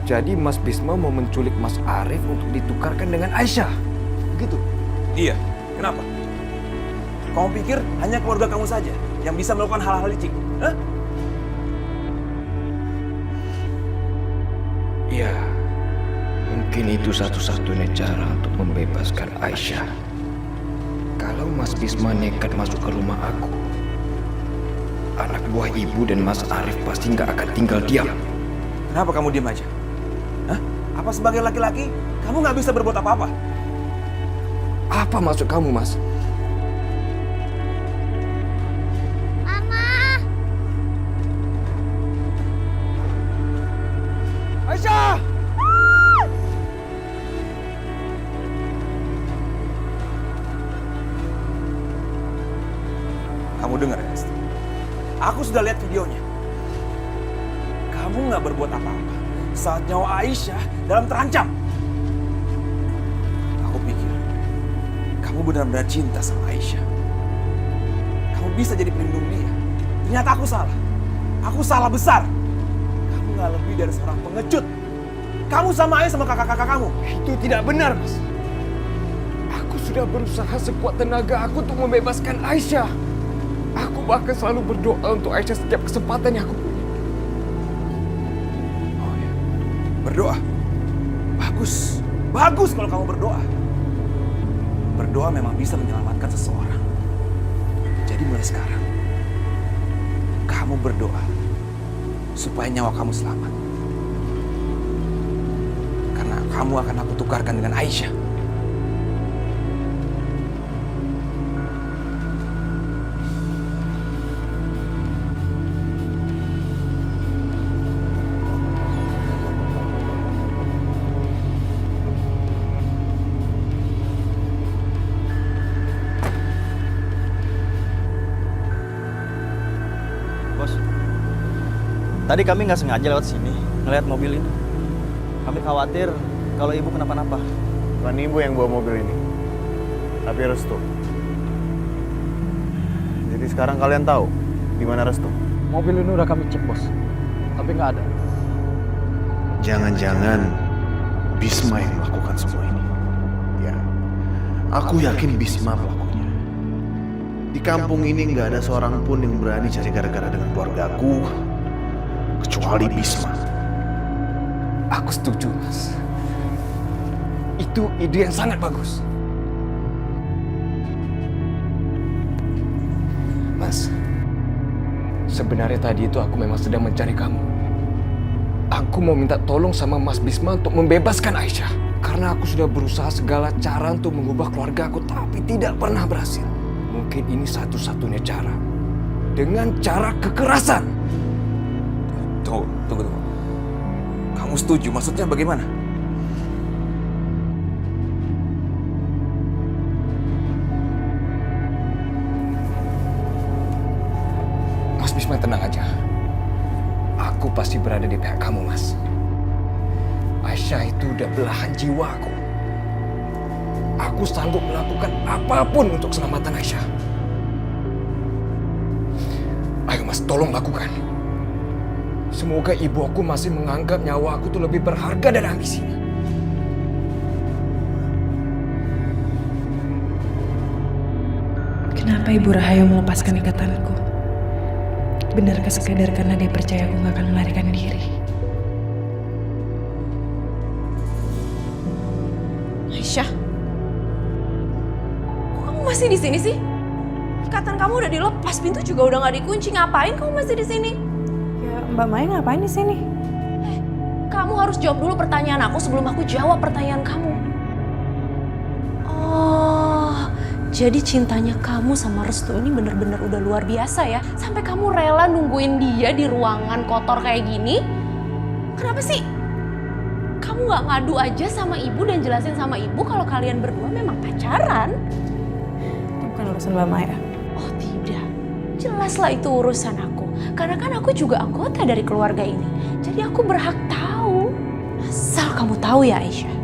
Jadi Mas Bisma mau menculik Mas Arif untuk ditukarkan dengan Aisyah. Begitu? Iya, kenapa? Kamu pikir hanya keluarga kamu saja yang bisa melakukan hal-hal licik? Hah? Ya, mungkin itu satu-satunya cara untuk membebaskan Aisyah. Kalau Mas Bisma nekat masuk ke rumah aku, anak buah ibu dan Mas Arif pasti nggak akan tinggal diam. Kenapa kamu diam aja? Hah? Apa sebagai laki-laki kamu nggak bisa berbuat apa-apa? Apa maksud kamu, Mas? Mama! Aisyah! Kamu dengar ya, Esti? Aku sudah lihat videonya. Kamu nggak berbuat apa-apa saat nyawa Aisyah dalam terancam. Aku pikir kamu benar-benar cinta sama Aisyah. Kamu bisa jadi pelindung dia. Ternyata aku salah. Aku salah besar. Kamu nggak lebih dari seorang pengecut. Kamu sama aja sama kakak-kakak kamu. Itu tidak benar, Mas. Aku sudah berusaha sekuat tenaga aku untuk membebaskan Aisyah. Aku bahkan selalu berdoa untuk Aisyah setiap kesempatan yang aku punya. Oh ya, berdoa. Bagus. Bagus kalau kamu berdoa. Berdoa memang bisa menyelamatkan seseorang. Jadi mulai sekarang, kamu berdoa supaya nyawa kamu selamat. Karena kamu akan aku tukarkan dengan Aisyah. Bos, tadi kami nggak sengaja lewat sini ngeliat mobil ini. Kami khawatir kalau ibu kenapa-napa. Bukan ibu yang bawa mobil ini, tapi Restu. Jadi sekarang kalian tahu di mana Restu? Mobil ini udah kami cek, bos. Tapi nggak ada. Jangan-jangan Bisma yang melakukan semua ini. Ya, aku yakin Bisma pelakunya. Di kampung ini nggak ada seorang pun yang berani cari gara-gara dengan keluargaku, kecuali Bisma. Aku setuju, Mas. Itu ide yang sangat bagus. Mas, sebenarnya tadi itu aku memang sedang mencari kamu. Aku mau minta tolong sama Mas Bisma untuk membebaskan Aisyah. Karena aku sudah berusaha segala cara untuk mengubah keluarga aku, tapi tidak pernah berhasil. Mungkin ini satu-satunya cara. Dengan cara kekerasan. Tunggu. Kamu setuju? Maksudnya bagaimana? Mas Bisma, tenang aja. Aku pasti berada di pihak kamu, Mas. Aisyah itu udah belahan jiwaku. Aku sanggup melakukan apapun untuk keselamatan Aisyah. Ayo Mas, tolong lakukan. Semoga ibu aku masih menganggap nyawa aku tuh lebih berharga dari ambisinya. Kenapa Ibu Rahayu melepaskan ikatanku? Benarkah sekadar karena dia percaya aku gak akan melarikan diri? Aisyah, kok kamu masih di sini sih? Ikatan kamu udah dilepas, pintu juga udah nggak dikunci. Ngapain kamu masih di sini? Ya, Mbak Maya ngapain di sini? Kamu harus jawab dulu pertanyaan aku sebelum aku jawab pertanyaan kamu. Oh, jadi cintanya kamu sama Restu ini bener-bener udah luar biasa ya? Sampai kamu rela nungguin dia di ruangan kotor kayak gini? Kenapa sih? Kamu nggak ngadu aja sama ibu dan jelasin sama ibu kalau kalian berdua memang pacaran? Itu bukan urusan Mbak Maya. Oh tidak, jelaslah itu urusan aku. Karena kan aku juga anggota dari keluarga ini. Jadi aku berhak tahu. Asal kamu tahu ya Aisyah,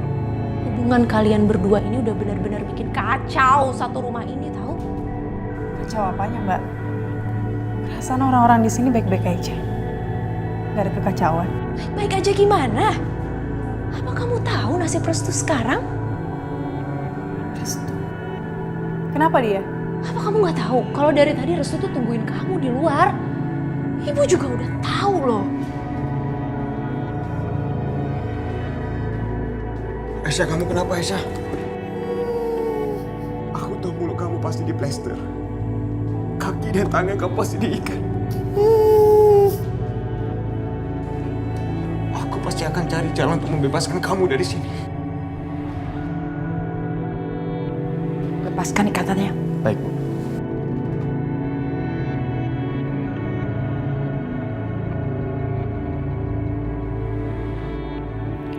hubungan kalian berdua ini udah benar-benar bikin kacau satu rumah ini tahu? Kacau apanya, Mbak? Perasaan orang-orang di sini baik-baik aja. Gak ada kekacauan. Baik-baik aja gimana? Apa kamu tahu nasib Restu sekarang? Restu. Kenapa dia? Apa kamu nggak tahu kalau dari tadi Restu tuh tungguin kamu di luar? Ibu juga udah tahu loh. Aisyah, kamu kenapa Aisyah? Aku tahu mulut kamu pasti diplester. Kaki dan tangan kamu pasti diikat. Aku pasti akan cari jalan untuk membebaskan kamu dari sini. Lepaskan ikatannya. Baik, Bu.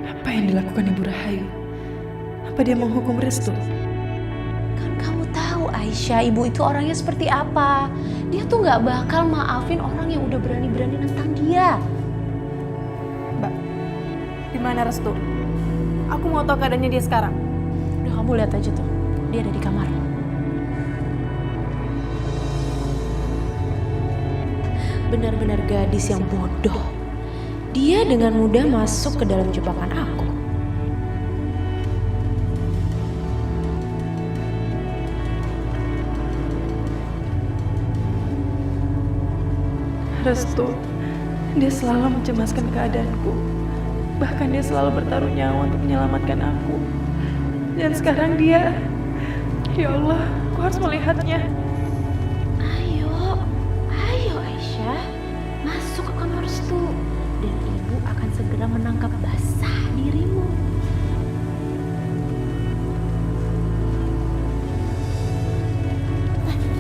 Apa yang dilakukan Ibu Rahayu? Apa dia menghukum Restu? Kan kamu tahu Aisyah, ibu itu orangnya seperti apa. Dia tuh nggak bakal maafin orang yang udah berani-berani nentang dia. Mbak, di mana Restu? Aku mau tahu keadaannya dia sekarang. Udah kamu lihat aja tuh, dia ada di kamar. Benar-benar gadis yang bodoh. Dia dengan mudah masuk ke dalam jebakan aku. Restu, dia selalu mencemaskan keadaanku. Bahkan dia selalu bertaruh nyawa untuk menyelamatkan aku. Dan sekarang dia, ya Allah, aku harus melihatnya. Ayo Aisyah, masuk ke kamar Restu. Dan ibu akan segera menangkap basah dirimu.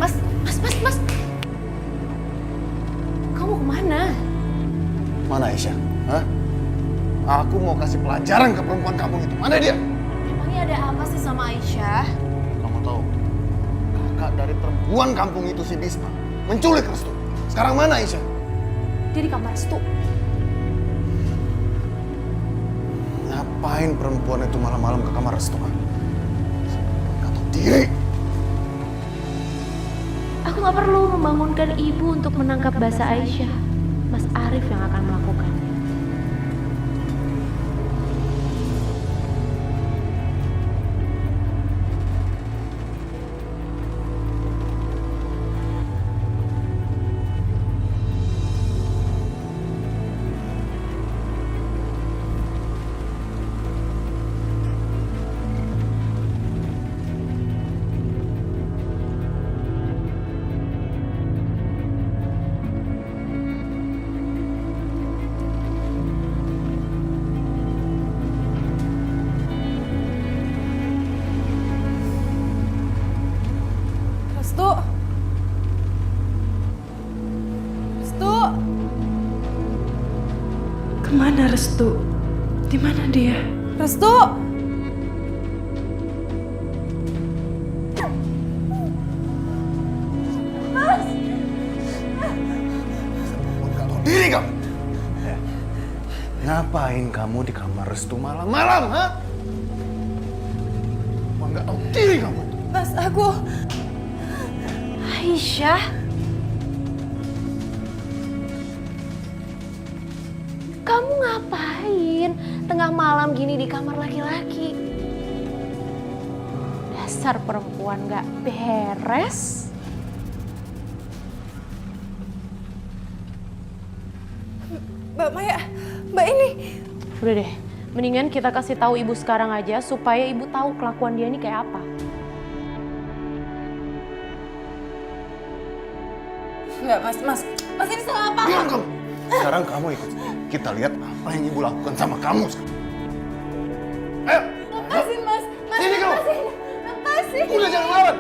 Mas. Kamu kemana? Mana Aisyah? Hah? Aku mau kasih pelajaran ke perempuan kampung itu. Mana dia? Emangnya ada apa sih sama Aisyah? Kamu tahu, kakak dari perempuan kampung itu si Bisma menculik Restu. Sekarang mana Aisyah? Dia di kamar Restu. Ngapain perempuan itu malam-malam ke kamar Restu? Gak tahu diri. Aku gak perlu membangunkan ibu untuk menangkap basah Aisyah. Mas Arif yang akan melakukannya. Restu. Kemana Restu? Di mana dia? Restu! Gak tahu diri kamu. Ngapain kamu di kamar Restu malam-malam, ha? Gak tahu diri kamu. Mas, aku... Aisyah? Kamu ngapain tengah malam gini di kamar laki-laki? Dasar perempuan gak beres. Mbak Maya, Mbak ini... Udah deh, mendingan kita kasih tahu ibu sekarang aja supaya ibu tahu kelakuan dia ini kayak apa. Enggak, Mas ini salah apa? Diam kamu. Sekarang kamu ikut. Kita lihat apa yang ibu lakukan sama kamu sekarang. Ayo. Lepasin, Mas. Sini kamu. Lepasin. Udah jangan lawan.